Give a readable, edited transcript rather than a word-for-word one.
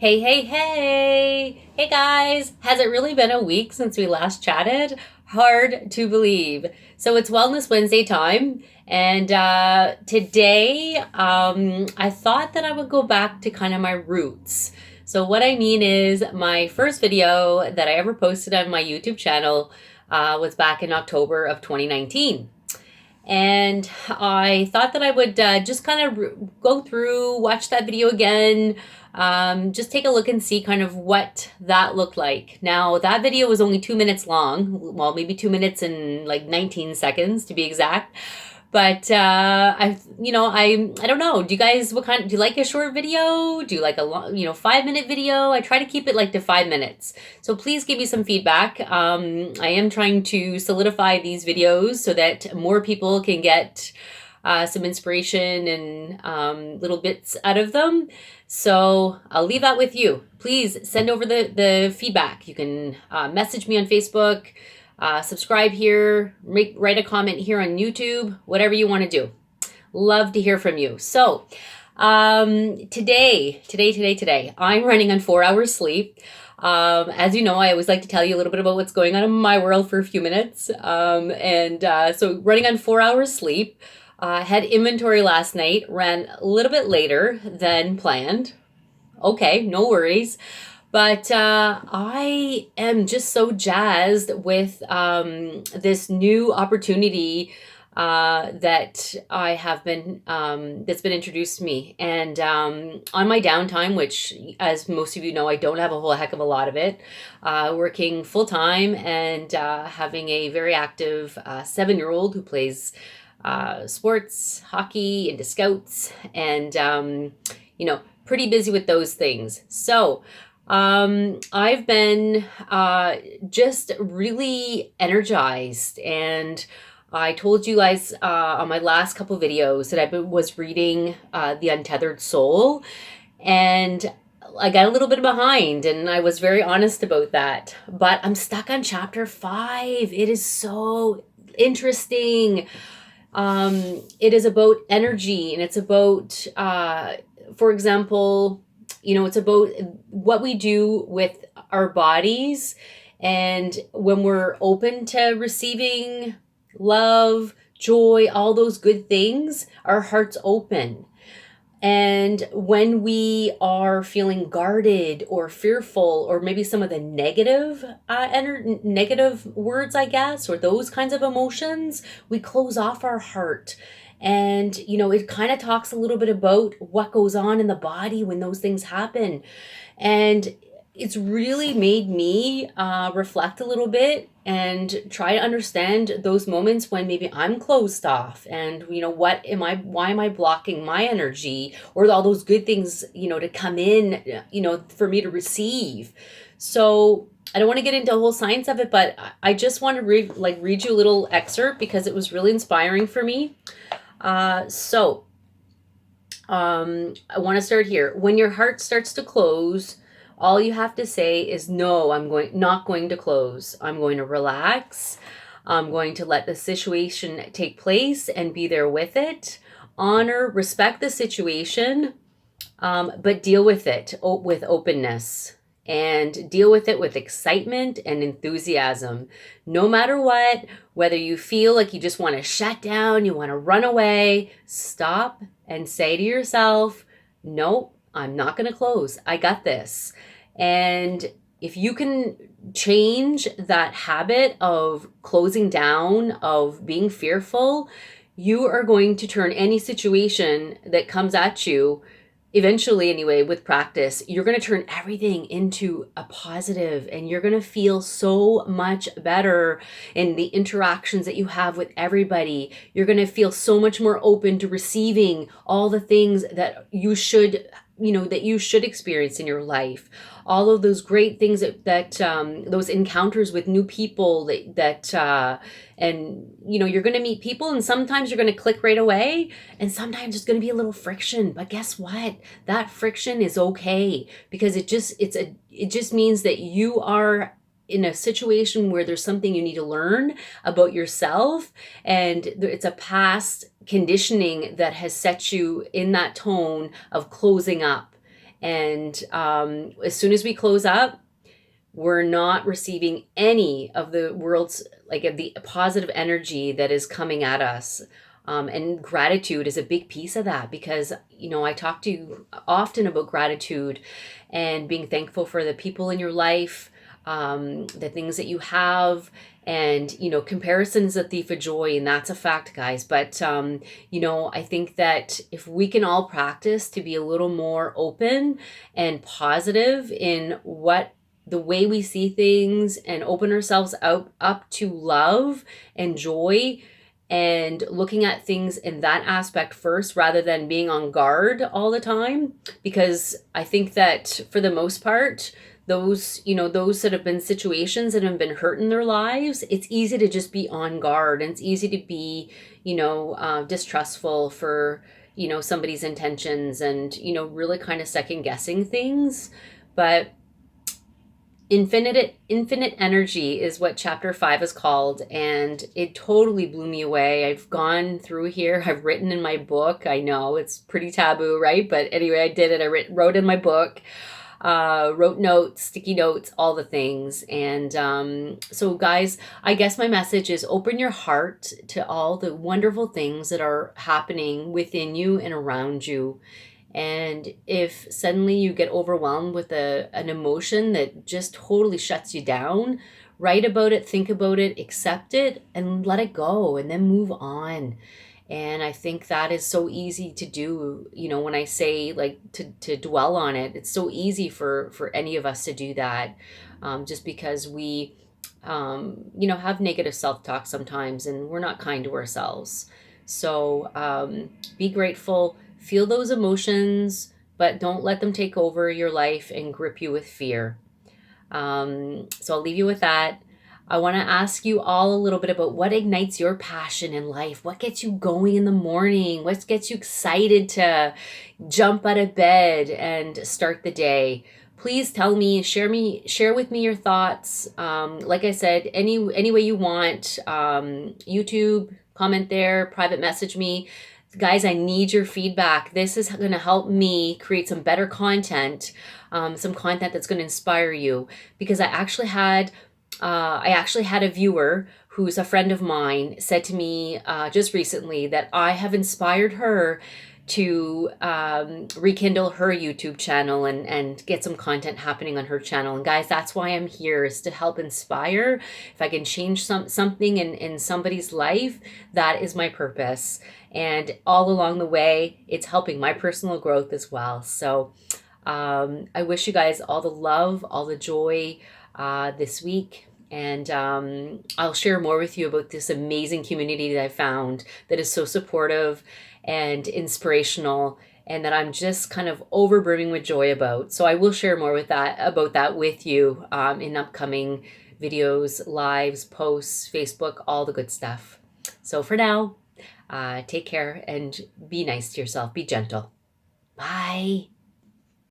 Hey, hey, hey! Hey guys! Has it really been a week since we last chatted? Hard to believe. So it's Wellness Wednesday time, and today I thought that I would go back to kind of my roots. So, what I mean is, my first video that I ever posted on my YouTube channel was back in October of 2019. And I thought that I would just kind of go through, watch that video again, just take a look and see kind of what that looked like. Now, that video was only 2 minutes long, well, maybe 2 minutes and like 19 seconds to be exact. But I don't know. Do you guys do you like a short video? Do you like a long, 5 minute video? I try to keep it like to 5 minutes. So please give me some feedback. I am trying to solidify these videos so that more people can get some inspiration and little bits out of them. So I'll leave that with you. Please send over the feedback. You can message me on Facebook. Subscribe here, write a comment here on YouTube, whatever you want to do. Love to hear from you. So, today, I'm running on 4 hours sleep. As you know, I always like to tell you a little bit about what's going on in my world for a few minutes. So running on 4 hours sleep. Had inventory last night, ran a little bit later than planned. Okay, no worries. But I am just so jazzed with this new opportunity that I have been that's been introduced to me. And on my downtime, which, as most of you know, I don't have a whole heck of a lot of it, working full time and having a very active 7-year-old who plays sports, hockey, into scouts, and pretty busy with those things. So. I've been just really energized, and I told you guys on my last couple videos that was reading The Untethered Soul, and I got a little bit behind, and I was very honest about that. But I'm stuck on chapter 5. It is so interesting. It is about energy, and it's about, for example, it's about what we do with our bodies. And when we're open to receiving love, joy, all those good things, our heart's open. And when we are feeling guarded or fearful, or maybe some of the negative words, I guess, or those kinds of emotions, we close off our heart. And, it kind of talks a little bit about what goes on in the body when those things happen. And it's really made me reflect a little bit and try to understand those moments when maybe I'm closed off, and why am I blocking my energy or all those good things to come in, for me to receive. So I don't want to get into the whole science of it, but I just want to read you a little excerpt because it was really inspiring for me. I want to start here. When your heart starts to close, all you have to say is, no, not going to close. I'm going to relax. I'm going to let the situation take place and be there with it. Honor, respect the situation, but deal with it with openness, and deal with it with excitement and enthusiasm. No matter what, whether you feel like you just want to shut down, you want to run away, stop and say to yourself, nope, I'm not going to close. I got this. And if you can change that habit of closing down, of being fearful, you are going to turn any situation that comes at you, eventually anyway, with practice, you're going to turn everything into a positive, and you're going to feel so much better in the interactions that you have with everybody. You're going to feel so much more open to receiving all the things that you should experience in your life. All of those great things that those encounters with new people you're going to meet people, and sometimes you're going to click right away, and sometimes there's going to be a little friction. But guess what? That friction is okay, because it just means that you are in a situation where there's something you need to learn about yourself, and it's a past conditioning that has set you in that tone of closing up. And as soon as we close up, we're not receiving any of the world's, like, of the positive energy that is coming at us. And gratitude is a big piece of that, because, I talk to you often about gratitude and being thankful for the people in your life, the things that you have. And, comparison is a thief of joy, and that's a fact, guys. But, I think that if we can all practice to be a little more open and positive in the way we see things, and open ourselves up to love and joy, and looking at things in that aspect first rather than being on guard all the time. Because I think that for the most part, those that have been situations that have been hurt in their lives, it's easy to just be on guard, and it's easy to be, distrustful for, somebody's intentions, and, really kind of second guessing things. But infinite energy is what chapter 5 is called, and it totally blew me away. I've gone through here, I've written in my book. I know it's pretty taboo, right? But anyway, I did it. I wrote in my book, wrote notes, sticky notes, all the things. And so guys, I guess my message is open your heart to all the wonderful things that are happening within you and around you. And if suddenly you get overwhelmed with an emotion that just totally shuts you down, write about it, think about it, accept it, and let it go, and then move on. And I think that is so easy to do. When I say, like, to dwell on it, it's so easy for any of us to do that, just because we, have negative self-talk sometimes, and we're not kind to ourselves. So be grateful. Feel those emotions, but don't let them take over your life and grip you with fear. So I'll leave you with that. I want to ask you all a little bit about what ignites your passion in life. What gets you going in the morning? What gets you excited to jump out of bed and start the day? Please tell me, share with me your thoughts. Like I said, any way you want. YouTube, comment there, private message me. Guys, I need your feedback. This is going to help me create some better content, some content that's going to inspire you. Because I actually had a viewer who's a friend of mine said to me just recently that I have inspired her to rekindle her YouTube channel and get some content happening on her channel. And guys, that's why I'm here, is to help inspire. If I can change something in somebody's life, that is my purpose. And all along the way, it's helping my personal growth as well. So I wish you guys all the love, all the joy this week. And I'll share more with you about this amazing community that I found that is so supportive and inspirational, and that I'm just kind of overbrimming with joy about. So I will share more about that with you in upcoming videos, lives, posts, Facebook, all the good stuff. So for now, take care and be nice to yourself. Be gentle. Bye.